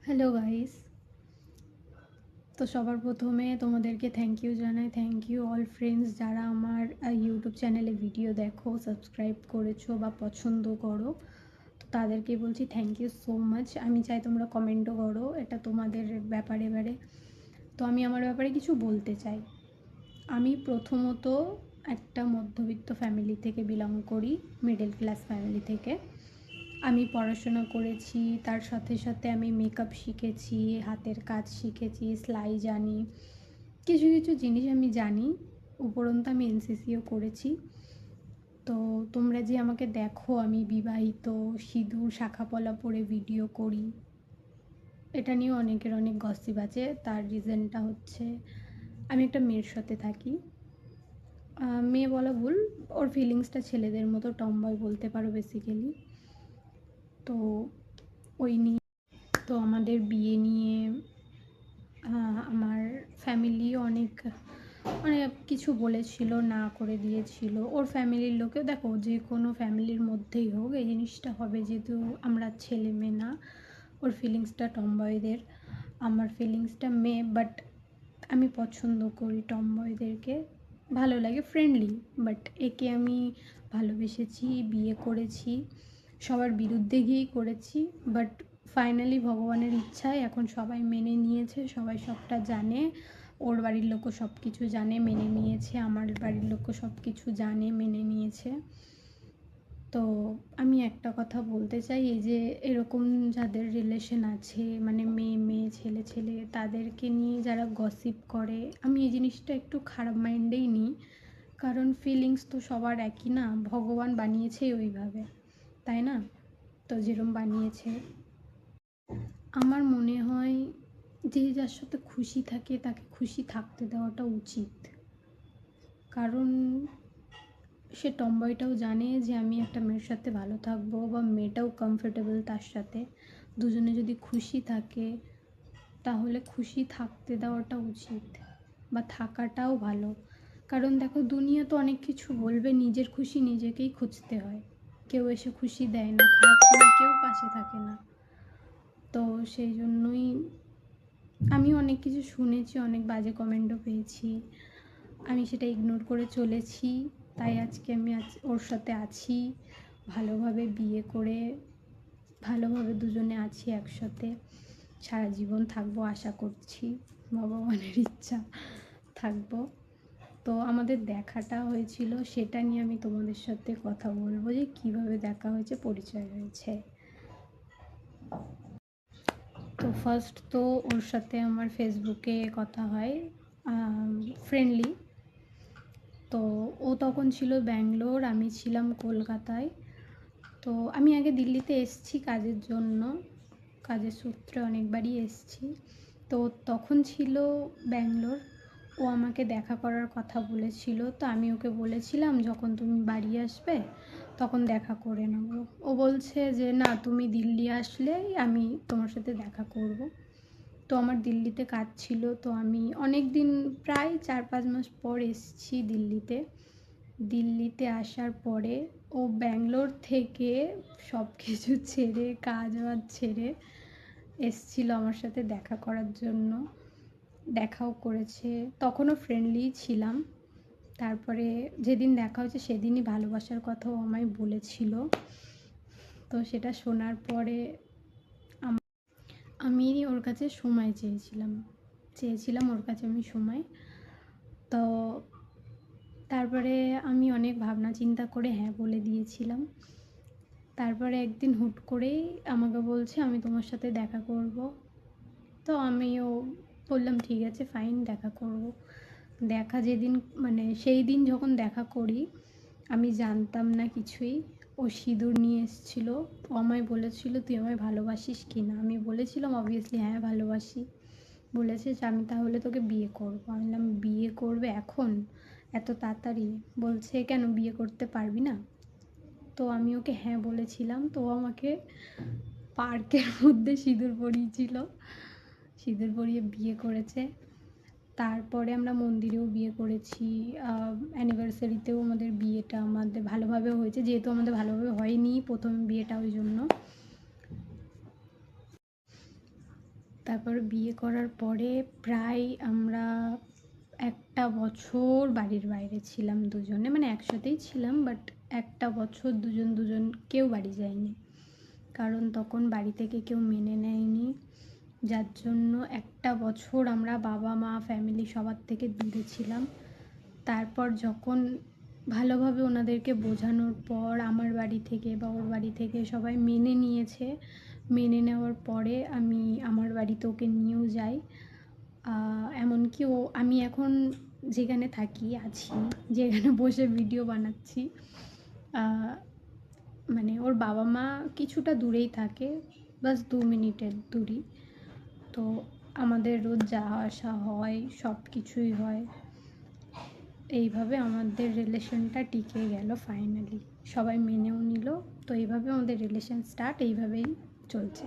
Hello guys. তো সবার প্রথমে তোমাদেরকে থ্যাংক ইউ জানাই। থ্যাংক ইউ অল ফ্রেন্ডস যারা আমার ইউটিউব চ্যানেলে ভিডিও দেখো, সাবস্ক্রাইব করেছো বা পছন্দ করো। তো তাদেরকে বলছি থ্যাংক ইউ সো মাচ। আমি চাই তোমরা কমেন্টও করো, এটা তোমাদের ব্যাপারে এবারে। তো আমি আমার ব্যাপারে কিছু বলতে চাই। আমি প্রথমত একটা মধ্যবিত্ত ফ্যামিলি থেকে বিলং করি, মিডল ক্লাস ফ্যামিলি থেকে। আমি পড়াশোনা করেছি, তার সাথে সাথে আমি মেকআপ শিখেছি, হাতের কাজ শিখেছি, সেলাই জানি, কিছু কিছু জিনিস আমি জানি। উপরন্তু আমি এনসিসিও করেছি। তো তোমরা যে আমাকে দেখো আমি বিবাহিত, সিঁদুর শাঁখাপলা পরে ভিডিও করি, এটা নিয়েও অনেকের অনেক গসিপ আছে। তার রিজনটা হচ্ছে আমি একটা মেয়ের সাথে থাকি। মেয়ে বলা ভুল, ওর ফিলিংসটা ছেলেদের মতো, টমবয় বলতে পারো বেসিক্যালি। তো ওই নিয়ে, তো আমাদের বিয়ে নিয়ে আমার ফ্যামিলিও অনেক কিছু বলেছিল, না করে দিয়েছিল। ওর ফ্যামিলির লোকেও, দেখো যে কোনো ফ্যামিলির মধ্যেই হোক এই জিনিসটা হবে, যেহেতু আমরা ছেলে মেয়ে না। ওর ফিলিংসটা টমবয়দের, আমার ফিলিংসটা মেয়ে। বাট আমি পছন্দ করি টমবয়দেরকে, ভালো লাগে, ফ্রেন্ডলি। বাট একে আমি ভালোবেসেছি, বিয়ে করেছি, সবার বিরুদ্ধে গিয়েই করেছি। বাট ফাইনালি ভগবানের ইচ্ছায় এখন সবাই মেনে নিয়েছে, সবাই সবটা জানে। ওর বাড়ির লোকও সব কিছু জানে, মেনে নিয়েছে। আমার বাড়ির লোকও সব কিছু জানে, মেনে নিয়েছে। তো আমি একটা কথা বলতে চাই, এই যে এরকম যাদের রিলেশন আছে, মানে মেয়ে মেয়ে ছেলে ছেলে, তাদেরকে নিয়ে যারা গসিপ করে, আমি এই জিনিসটা একটু খারাপ মাইন্ডেই নিই। কারণ ফিলিংস তো সবার একই না, ভগবান বানিয়েছেই ওইভাবে, তাই না? তো যেরম বানিয়েছে, আমার মনে হয় যে যার সাথে খুশি থাকে তাকে খুশি থাকতে দেওয়াটা উচিত। কারণ সে টমবয়টাও জানে যে আমি একটা মেয়ের সাথে ভালো থাকবো, বা মেয়েটাও কমফোর্টেবল তার সাথে। দুজনে যদি খুশি থাকে তাহলে খুশি থাকতে দেওয়াটা উচিত, বা থাকাটাও ভালো। কারণ দেখো, দুনিয়া তো অনেক কিছু বলবে, নিজের খুশি নিজেকেই খুঁজতে হয়। কেউ এসে খুশি দেয় না, খারাপ সময় কেউ পাশে থাকে না। তো সেই জন্যই আমি অনেক কিছু শুনেছি, অনেক বাজে কমেন্টও পেয়েছি, আমি সেটা ইগনোর করে চলেছি। তাই আজকে আমি ওর সাথে আছি, ভালোভাবে বিয়ে করে, ভালোভাবে দুজনে আছি একসাথে, সারা জীবন থাকবো আশা করছি, ভগবানের ইচ্ছা থাকবো। তো আমাদের দেখাটা হয়েছিল, সেটা নিয়ে আমি তোমাদের সাথে কথা বলবো, যে কীভাবে দেখা হয়েছে, পরিচয় হয়েছে। তো ফার্স্ট তো ওর সাথে আমার ফেসবুকে কথা হয়, ফ্রেন্ডলি। তো ও তখন ছিল ব্যাঙ্গালোর, আমি ছিলাম কলকাতায়। তো আমি আগে দিল্লিতে এসেছি কাজের জন্য, কাজের সূত্রে অনেকবারই এসেছি। তো তখন ছিল ব্যাঙ্গালোর, ও আমাকে দেখা করার কথা বলেছিল। তো আমি ওকে বলেছিলাম যখন তুমি বাড়ি আসবে তখন দেখা করে নেব। ও বলছে যে না, তুমি দিল্লি আসলেই আমি তোমার সাথে দেখা করব। তো আমার দিল্লিতে কাজ ছিল, তো আমি অনেক দিন, প্রায় 4-5 মাস পর এসেছি দিল্লিতে। দিল্লিতে আসার পরে ও ব্যাঙ্গালোর থেকে সব কিছু ছেড়ে, কাজ বাজ ছেড়ে এসছিল আমার সাথে দেখা করার জন্য। দেখাও করেছে, তখনও ফ্রেন্ডলি ছিলাম। তারপরে যেদিন দেখা হয়েছে সেদিনই ভালোবাসার কথাও আমায় বলেছিল। তো সেটা শোনার পরে আমি ওর কাছে সময় চেয়েছিলাম ওর কাছে আমি সময়। তো তারপরে আমি অনেক ভাবনা চিন্তা করে হ্যাঁ বলে দিয়েছিলাম। তারপরে একদিন হুট করেই আমাকে বলছে আমি তোমার সাথে দেখা করব। তো আমিও বললাম ঠিক আছে ফাইন, দেখা করব। দেখা যেদিন, মানে সেই দিন যখন দেখা করি, আমি জানতাম না কিছুই। ও সিঁদুর নিয়ে এসেছিলো, ও আমায় বলেছিল তুই আমায় ভালোবাসিস কি না। আমি বলেছিলাম অবভিয়াসলি হ্যাঁ ভালোবাসি। বলেছে যে আমি তাহলে তোকে বিয়ে করবো। আমি বললাম বিয়ে করবে এখন, এত তাড়াতাড়ি? বলছে কেন, বিয়ে করতে পারবি না? তো আমি ওকে হ্যাঁ বলেছিলাম। তো আমাকে পার্কের মধ্যে সিঁদুর পরিয়েছিল, সিঁদুর পরিয়ে বিয়ে করেছে। তারপরে আমরা মন্দিরেও বিয়ে করেছি, অ্যানিভার্সারিতেও আমাদের বিয়েটা আমাদের ভালোভাবে হয়েছে, যেহেতু আমাদের ভালোভাবে হয়নি প্রথম বিয়েটা, ওই জন্য। তারপর বিয়ে করার পরে প্রায় আমরা 1টা বছর বাড়ির বাইরে ছিলাম দুজনে, মানে একসাথেই ছিলাম, বাট 1টা বছর দুজন কেউ বাড়ি যায়নি, কারণ তখন বাড়ি থেকে কেউ মেনে নেয়নি, যার জন্য 1টা বছর আমরা বাবা মা ফ্যামিলি সবার থেকে দূরে ছিলাম। তারপর যখন ভালোভাবে ওনাদেরকে বোঝানোর পর আমার বাড়ি থেকে বা ওর বাড়ি থেকে সবাই মেনে নিয়েছে, মেনে নেওয়ার পরে আমি আমার বাড়িতে ওকে নিয়েও যাই। এমনকি আমি এখন যেখানে আছি, যেখানে বসে ভিডিও বানাচ্ছি, মানে ওর বাবা মা কিছুটা দূরেই থাকে, বাস 2 মিনিটের দূরই। তো আমাদের রোজ যাওয়া আসা হয়, সব কিছুই হয়। এইভাবে আমাদের রিলেশনটা টিকে গেল ফাইনালি, সবাই মেনেও নিল। তো এইভাবে আমাদের রিলেশন স্টার্ট, এইভাবেই চলছে।